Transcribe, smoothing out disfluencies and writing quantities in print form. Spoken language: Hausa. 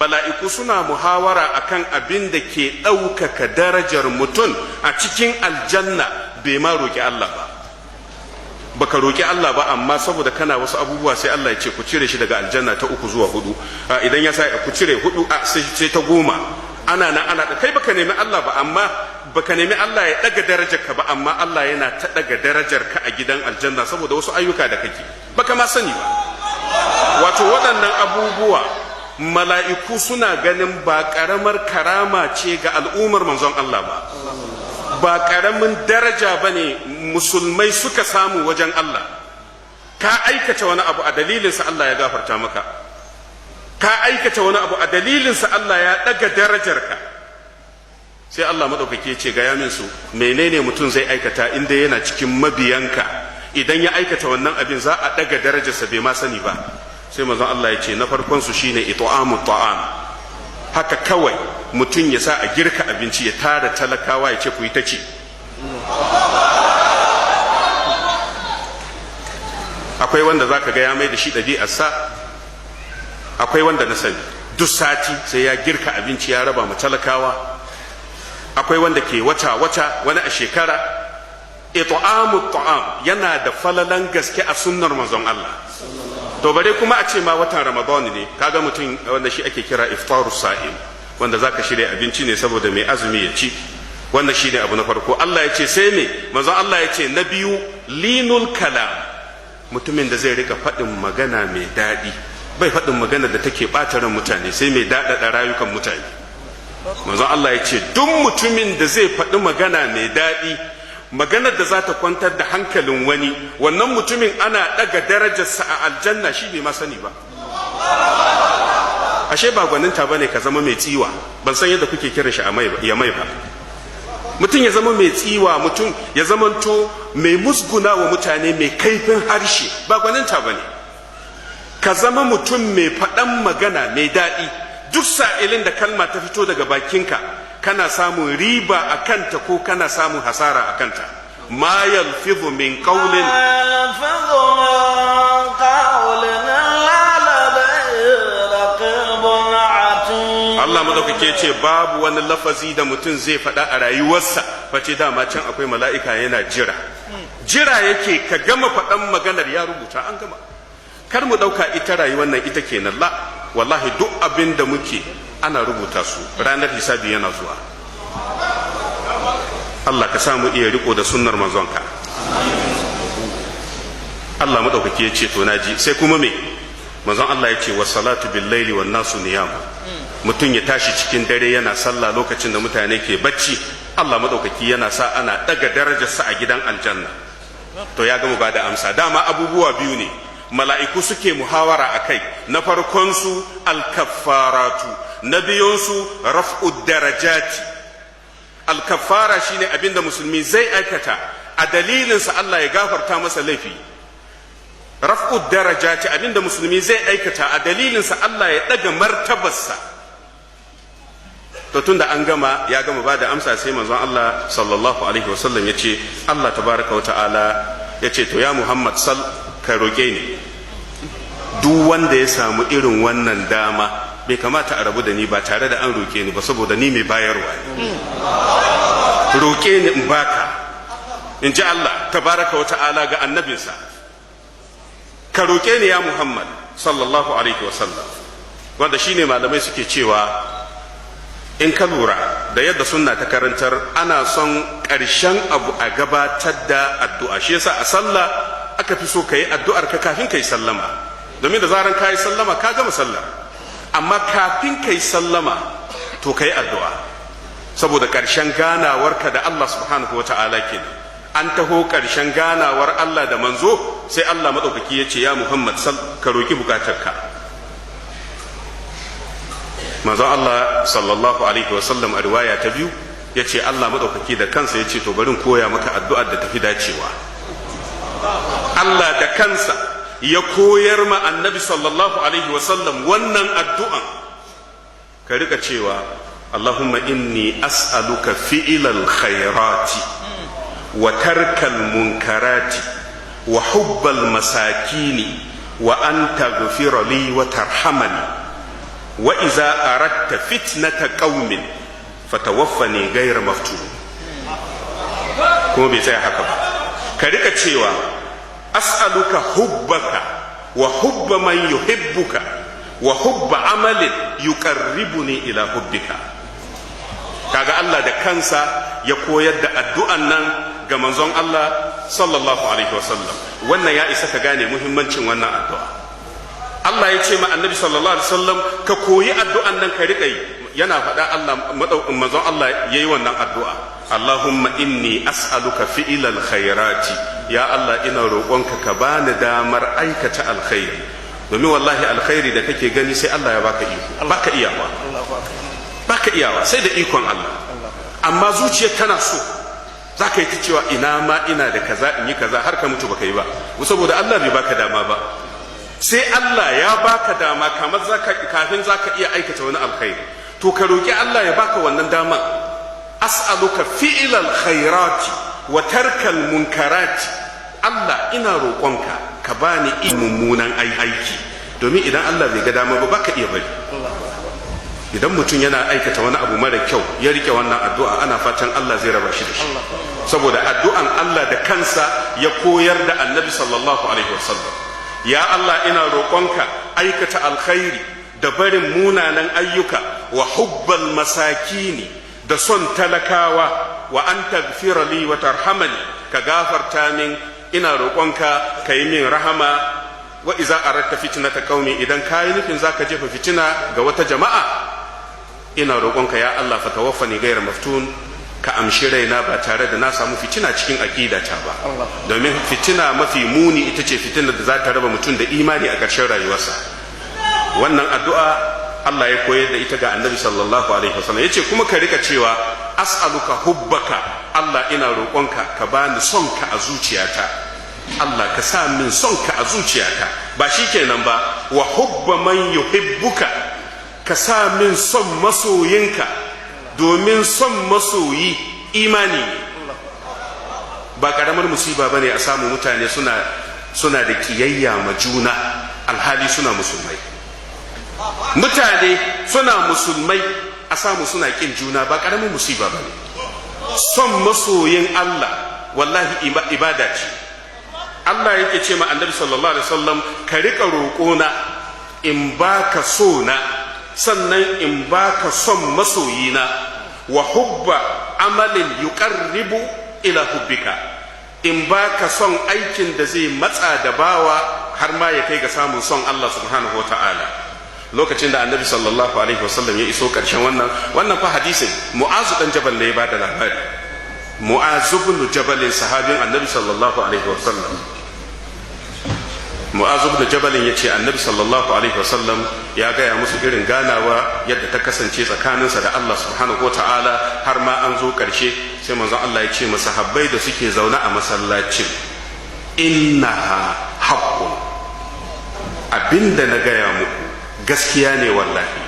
mala'iku suna muhawara akan abin da ke ɗaukaka darajar mutum a cikin aljanna bai ma roƙi Allah ba. Baka roƙi Allah ba, amma saboda kana wasu abubuwa sai Allah ya ce ku cire shi daga aljanna ta 3 zuwa 4. Idan ya sa ku cire 4 sai ta 10. Ana kai baka nemi Allah ba, amma baka nemi Allah ya daga darajar ka ba, amma Allah yana ta daga darajar ka a gidan aljanna saboda wasu ayyuka da kake baka ma sani ba. Wato waɗannan abubuwa mala'iku suna ganin ba ƙaramar karama ce ga al'ummar manzon Allah ba ƙaramin daraja ba ne musulmai suka samu wajen Allah. Ka aikata wani abu a dalilinsa Allah ya gafarta maka, ka aikata wani abu a dalilinsa Allah ya ɗaga darajarka. Sai Allah maɗaukaki ce ga yaminsu menene mutum zai aikata inda yana cikin mabiyanka, idan ya aikata wannan abin za a ɗaga darajarsa bai ma sani ba. Sai manzon Allah ya ce na farkon su shine it'amu ta'am, haka kawai mutum ya sa a girka abinci ya tara talakawa ya ce ku yi ta ci. Akwai wanda zaka ga ya mai da shi ɗabi'arsa, akwai wanda na sani duk sati sai ya girka abinci ya raba mu talakawa, akwai wanda ke wata wani a shekara. It'amu ta'am yana da falalan gaske a sunnar manzon Allah. To bare kuma a ce ma watan Ramadan ne, kaga mutum wanda shi ake kira iftarus sa'im, wanda zaka shirya abinci ne saboda mai azumi ya ci. Wannan shine abu na farko. Allah ya ce sai me? Manzon Allah ya ce na biyu linul kalam, mutumin da zai rika faɗin magana mai daɗi, bai faɗin magana da take ɓata ran mutane, sai mai daɗaɗa rayukan mutane. Manzon Allah ya ce duk mutumin da zai faɗi magana mai daɗi, maganar da za ta kwantar da hankalin wani, wannan mutumin ana ɗaga darajarsa a aljanna shi bai ma sani ba. Ashe ba gwaninta ba ne ka zama mai tsiwa, ban san yadda kuke kiran shi ya mai ba. Mutum ya zama mai tsiwa, mutum ya zamanto mai musguna wa mutane, mai kaifin harshe, ba gwaninta ba ne. Ka zama mutum mai faɗan magana mai daɗi, duk sa'ilin da kalma ta fito daga bakinka kana samun riba a kanta ko kana samun hasara a kanta. Ma yalfidhu min qawlin Allah madaukake ce babu wani lafazi da mutum zai faɗa a rayuwarsa face dama can akwai mala'ika yana jira yake ka gama faɗan maganar ya rubuta an gama. Kar mu ɗauka ita rayuwar nan ita kenan, la wallahi duk abin da muke ana rubuta su, ranar hisabi yana zuwa. Allah ka samu iya riko da sunnar manzonka. Allah madaukaki ya ce to naji, sai kuma me? Manzon Allah ya ce was salatu bil laili wan nasu niyam, mutum ya tashi cikin dare yana sallah lokacin da mutane ke bacci, Allah madaukaki yana sa ana daga darajarsa a gidan aljanna. To ya gama ba da amsa. Dama abubuwa biyu ne mala'iku suke muhawara a kai, na farkonsu alkafaratu, na biyunsu raf'ud darajati. Alkafara shine abinda musulmi zai aikata a dalilinsa Allah ya gafarta masa laifi. Raf'ud darajati abinda musulmi zai aikata a dalilinsa Allah ya daga martabarsa. To tunda an gama, ya gama ba da amsa, sai manzon Allah sallallahu alaihi wasallam ya ce Allah tabaraka wa ta'ala ya ce to ya Muhammad ka roƙe ni, duk wanda ya samu irin wannan dama bai kamata a rabu da ni ba tare da an roƙe ni ba, saboda ni mai bayarwa ne. Roƙe ni in baka, in ji Allah tabaraka wa ta'ala ga annabinsa. Ka roƙe ni ya Muhammad sallallahu alaihi wasallam, wanda shine malamai suke cewa in ka lura da yadda sunna ta karantar, ana son ƙarshen abu a gabatar da addu'a. Shi yasa a sallah aka fi so ka yi addu'ar ka kafin ka yi sallama, domin da zaran ka yi sallama ka gama sallar, amma kafin ka yi sallama to ka yi addu'a, saboda ƙarshen ganawarka da Allah subhanahu wa ta'ala ke an taho ƙarshen ganawar Allah da manzo, sai Allah maɗaukaki ya ce ya Muhammad ka roƙi buƙatarka. Manzon Allah sallallahu alaihi wasallam a riwaya ta biyu ya ce Allah maɗaukaki da kansa ya ce to bari koya maka addu'ar da tafi dacewa. Allah da kansa ya koyar ma annabi sallallahu alaihi wasallam wannan addu'an, ka rika cewa Allahumma inni as'aluka fi'ilal khairati wa tarkal munkarati wa hubbal masakini wa an taghfira li wa tarhamani. wa iza aradta fitnata qaumin fatawaffani ghayra maftun. kuma bai tsaya haka ba, ka rika cewa as'aluka hubbaka wa hubba man yuhibbuka wa hubba amalin yuqarribuni ila hubbika. kaga Allah da kansa ya koyar da addu'an nan ga manzon Allah sallallahu alaihi wasallam. wannan ya isa ka gane muhimmancin wannan addu'a. Allah ya ce ma annabi sallallahu alaihi wasallam ka koyi addu'an nan ka rika yi. yana faɗa Allah manzon Allah yayi wannan addu'a. Allahumma inni as'aluka fi'ilal khairati, ya Allah ina roƙonka ka bani damar aikata alkhairi, domin wallahi alkhairi da kake gani sai Allah ya baka iko, baka iyawa sai da ikon Allah. amma zuciyar tana so, zaka yi ta cewa ina ma ina da kaza in yi kaza har ka mutu baka yi ba, saboda Allah bai baka dama ba. sai Allah ya baka dama kamar kafin zaka iya aikata wani alkhairi, to ka roki Allah ya baka wannan dama. as'aluka fi'ilal khairati wa tarkal munkarati, Allah ina roƙonka ka bani mummunan aiki, domin idan Allah bai ga dama ba baka iya bari. idan mutum yana aikata wani abu mara kyau ya rike wannan addu'a, ana fatan Allah zai raba shi da shi, saboda addu'an Allah da kansa ya koyar da annabi sallallahu alaihi wasallam. ya Allah ina roƙonka aikata alkhairi da barin munanan ayyuka, wa hubbal masakini, da son talakawa, wa an tagfira li wa tarhamani, ka gafarta min, ina roƙonka ka yi min rahama. wa iza aradta fitnata qaumi, idan kayi nufin zaka jefa fitina ga wata jama'a, ina roƙonka ya Allah fa tawaffani ghayra maftun, ka amshi raina ba tare da na samu fitina cikin aqidata ba. domin fitina mafi muni ita ce fitinar da za ta raba mutum da imani a ƙarshen rayuwarsa. wannan addu'a Allah ya koyar da ita ga annabi sallallahu alaihi wasallam. yace kuma ka rika cewa as'aluka hubbaka, Allah ina roƙonka ka bani son ka a zuciyata. Allah ka sa min son ka a zuciyata. ba shikenan ba, wa hubba man yuhibbuka, ka sa min son masoyinka, domin son masoyi imani ne. ba karamar musiba bane a samu mutane suna da kiyayya ma juna alhali suna musulmai. mutane suna musulmai a samu suna kin juna, ba karamin musiba ba ne. son masoyin Allah wallahi ibada ce. Allah yake ce ma annabi sallallahu alaihi wasallam, ka rika roƙona in baka so na, sannan in baka son masoyina, wa hubba amalin yuqarribu ila hubbika, in baka son aikin da zai matsa da bawa har ma ya kai ga samun son Allah subhanahu wataala. lokacin da annabi sallallahu alaihi wasallam ya iso karshen wannan fa hadisin mu'azu dan jabal ne ya bada labari. mu'azu ibn jabal sahabin annabi sallallahu alaihi wasallam. mu'azu ibn jabal ya ce annabi sallallahu alaihi wasallam ya gaya musu irin ganawa yadda ta kasance tsakaninsa da Allah subhanahu wataala, har ma an zo karshe sai manzon Allah ya ce masahabbai da suke zaune a masallacin, innaha haqqun, abinda na gaya muku gaskiya ne wallahi.